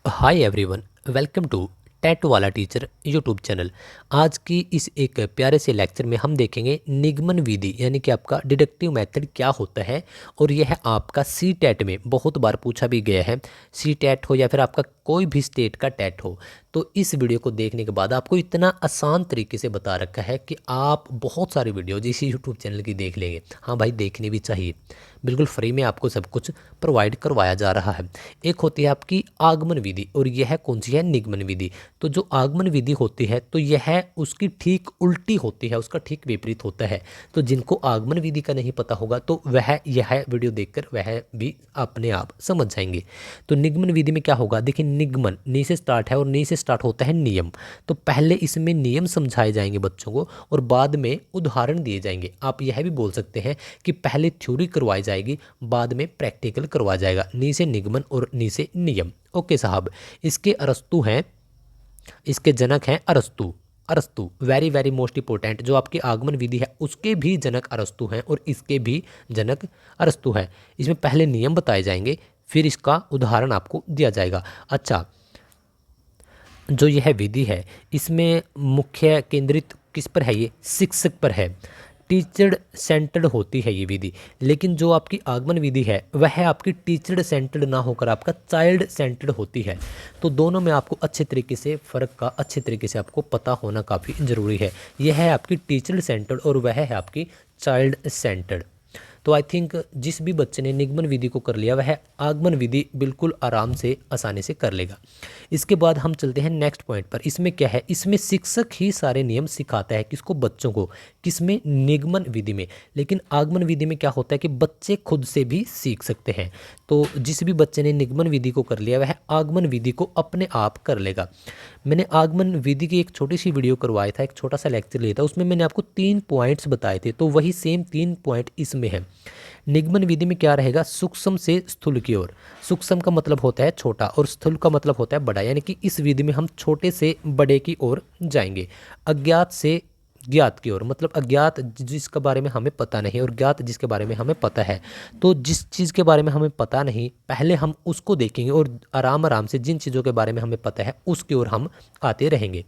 Hi everyone, welcome to tattoo वाला teacher YouTube channel. आज की इस एक प्यारे से लेक्चर में हम देखेंगे निगमन विधि यानी कि आपका डिडक्टिव मेथड क्या होता है। और यह आपका सी टैट में बहुत बार पूछा भी गया है। सी टैट हो या फिर आपका कोई भी स्टेट का टैट हो, तो इस वीडियो को देखने के बाद आपको इतना आसान तरीके से बता रखा है कि आप बहुत सारी वीडियो इसी यूट्यूब चैनल की देख लेंगे। हाँ भाई, देखनी भी चाहिए। बिल्कुल फ्री में आपको सब कुछ प्रोवाइड करवाया जा रहा है। एक होती है आपकी आगमन विधि और यह कौन सी है? निगमन विधि। तो जो आगमन विधि होती है तो यह उसकी ठीक उल्टी होती है, उसका ठीक विपरीत होता है। तो जिनको आगमन विधि का नहीं पता होगा तो वह यह वीडियो देखकर वह भी अपने आप समझ जाएंगे। तो निगमन विधि में क्या होगा? देखिए, निगमन नी से स्टार्ट है और नी से स्टार्ट होता है नियम। तो पहले इसमें नियम समझाए जाएंगे बच्चों को और बाद में उदाहरण दिए जाएंगे। आप यह भी बोल सकते हैं कि पहले थ्योरी करवाई जाएगी, बाद में प्रैक्टिकल करवाया जाएगा। नी से निगमन और नी से नियम। ओके साहब, इसके अरस्तु हैं, इसके जनक हैं अरस्तु। अरस्तु वेरी वेरी मोस्ट इंपॉर्टेंट। जो आपकी आगमन विधि है उसके भी जनक अरस्तु हैं और इसके भी जनक अरस्तु है। इसमें पहले नियम बताए जाएंगे, फिर इसका उदाहरण आपको दिया जाएगा। अच्छा, जो यह विधि है इसमें मुख्य केंद्रित किस पर है? ये शिक्षक पर है। टीचर सेंटर्ड होती है ये विधि। लेकिन जो आपकी आगमन विधि है वह आपकी टीचर सेंटर्ड ना होकर आपका चाइल्ड सेंटर्ड होती है। तो दोनों में आपको अच्छे तरीके से फ़र्क का अच्छे तरीके से आपको पता होना काफ़ी ज़रूरी है। यह है आपकी टीचर सेंटर्ड और वह है आपकी चाइल्ड सेंटर्ड। तो आई थिंक जिस भी बच्चे ने निगमन विधि को कर लिया वह आगमन विधि बिल्कुल आराम से आसानी से कर लेगा। इसके बाद हम चलते हैं नेक्स्ट पॉइंट पर। इसमें क्या है? इसमें शिक्षक ही सारे नियम सिखाता है। किसको? बच्चों को। किसमें? निगमन विधि में। लेकिन आगमन विधि में क्या होता है कि बच्चे खुद से भी सीख सकते हैं। तो जिस भी बच्चे ने निगमन विधि को कर लिया वह आगमन विधि को अपने आप कर लेगा। मैंने आगमन विधि की एक छोटी सी वीडियो करवाया था, एक छोटा सा लेक्चर लिया था, उसमें मैंने आपको 3 पॉइंट्स बताए थे। तो वही सेम 3 पॉइंट इसमें है। निगमन विधि में क्या रहेगा? सूक्ष्म से स्थूल की ओर। सूक्ष्म का मतलब होता है छोटा और स्थूल का मतलब होता है बड़ा, यानी कि इस विधि में हम छोटे से बड़े की ओर जाएंगे। अज्ञात से ज्ञात की ओर, मतलब अज्ञात जिसके बारे में हमें पता नहीं और ज्ञात जिसके बारे में हमें पता है। तो जिस चीज़ के बारे में हमें पता नहीं पहले हम उसको देखेंगे और आराम आराम से जिन चीज़ों के बारे में हमें पता है उसकी ओर हम आते रहेंगे।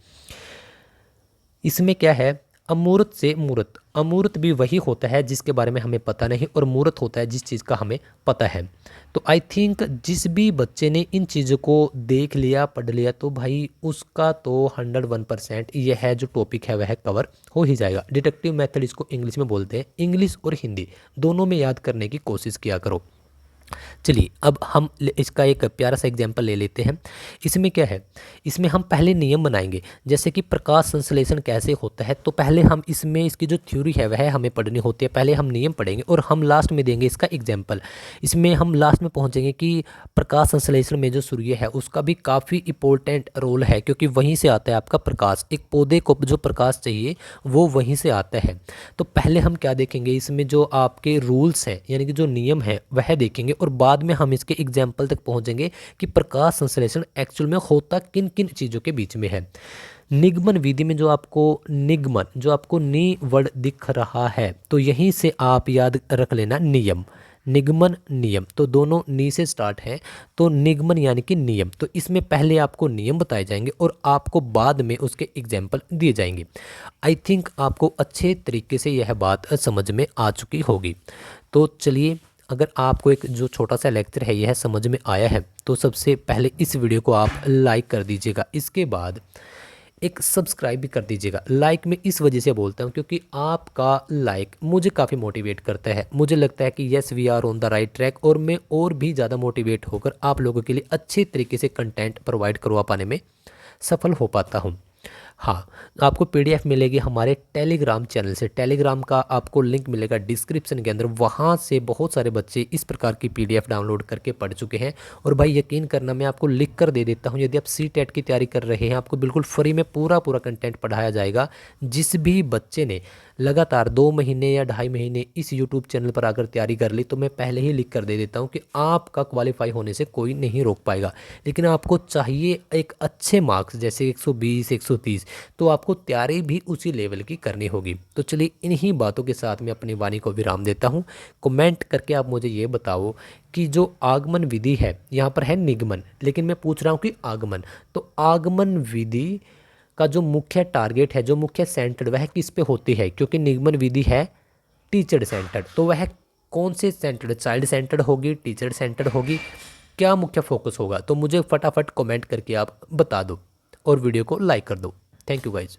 इसमें क्या है? अमूर्त से मूर्त। अमूर्त भी वही होता है जिसके बारे में हमें पता नहीं और मूर्त होता है जिस चीज़ का हमें पता है। तो आई थिंक जिस भी बच्चे ने इन चीज़ों को देख लिया पढ़ लिया तो भाई उसका तो 101% यह है जो टॉपिक है वह कवर हो ही जाएगा। डिडक्टिव मेथड इसको इंग्लिश में बोलते हैं। इंग्लिश और हिंदी दोनों में याद करने की कोशिश किया करो। चलिए अब हम इसका एक प्यारा सा एग्जाम्पल ले लेते हैं। इसमें क्या है? इसमें हम पहले नियम बनाएंगे, जैसे कि प्रकाश संश्लेषण कैसे होता है। तो पहले हम इसमें इसकी जो थ्योरी है वह हमें पढ़नी होती है। पहले हम नियम पढ़ेंगे और हम लास्ट में देंगे इसका एग्जाम्पल। इसमें हम लास्ट में पहुंचेंगे कि प्रकाश संश्लेषण में जो सूर्य है उसका भी काफ़ी इंपॉर्टेंट रोल है, क्योंकि वहीं से आता है आपका प्रकाश। एक पौधे को जो प्रकाश चाहिए वो वहीं से आता है। तो पहले हम क्या देखेंगे? इसमें जो आपके रूल्स हैं यानी कि जो नियम है वह देखेंगे और बाद में हम इसके एग्जाम्पल तक पहुंचेंगे कि प्रकाश संश्लेषण एक्चुअल में होता किन किन चीज़ों के बीच में है। निगमन विधि में जो आपको निगमन, जो आपको नी वर्ड दिख रहा है, तो यहीं से आप याद रख लेना नियम। निगमन नियम तो दोनों नी से स्टार्ट हैं। तो निगमन यानी कि नियम। तो इसमें पहले आपको नियम बताए जाएंगे और आपको बाद में उसके एग्जाम्पल दिए जाएंगे। आई थिंक आपको अच्छे तरीके से यह बात समझ में आ चुकी होगी। तो चलिए, अगर आपको एक जो छोटा सा लेक्चर है यह समझ में आया है तो सबसे पहले इस वीडियो को आप लाइक कर दीजिएगा। इसके बाद एक सब्सक्राइब भी कर दीजिएगा। लाइक मैं इस वजह से बोलता हूँ क्योंकि आपका लाइक मुझे काफ़ी मोटिवेट करता है। मुझे लगता है कि yes we are on the right track और मैं और भी ज़्यादा मोटिवेट होकर आप लोगों के लिए अच्छे तरीके से कंटेंट प्रोवाइड करवा पाने में सफल हो पाता हूँ। हाँ, आपको पीडीएफ मिलेगी हमारे टेलीग्राम चैनल से। टेलीग्राम का आपको लिंक मिलेगा डिस्क्रिप्शन के अंदर। वहाँ से बहुत सारे बच्चे इस प्रकार की पीडीएफ डाउनलोड करके पढ़ चुके हैं। और भाई यकीन करना, मैं आपको लिख कर दे देता हूँ। यदि आप सी टेट की तैयारी कर रहे हैं आपको बिल्कुल फ्री में पूरा पूरा कंटेंट पढ़ाया जाएगा। जिस भी बच्चे ने लगातार 2 महीने या ढाई महीने इस यूट्यूब चैनल पर अगर तैयारी कर ली तो मैं पहले ही लिख कर दे देता हूँ कि आपका क्वालिफाई होने से कोई नहीं रोक पाएगा। लेकिन आपको चाहिए एक अच्छे मार्क्स जैसे 120 130, तो आपको तैयारी भी उसी लेवल की करनी होगी। तो चलिए इन्हीं बातों के साथ मैं अपनी वाणी को विराम देता हूँ। कमेंट करके आप मुझे ये बताओ कि जो आगमन विधि है, यहाँ पर है निगमन लेकिन मैं पूछ रहा हूँ कि आगमन, तो आगमन विधि का जो मुख्य टारगेट है, जो मुख्य सेंटर्ड, वह किस पे होती है? क्योंकि निगमन विधि है टीचर सेंटर्ड, तो वह कौन से सेंटर्ड, चाइल्ड सेंटर्ड होगी, टीचर सेंटर्ड होगी, क्या मुख्य फोकस होगा? तो मुझे फटाफट कमेंट करके आप बता दो और वीडियो को लाइक कर दो। Thank you guys.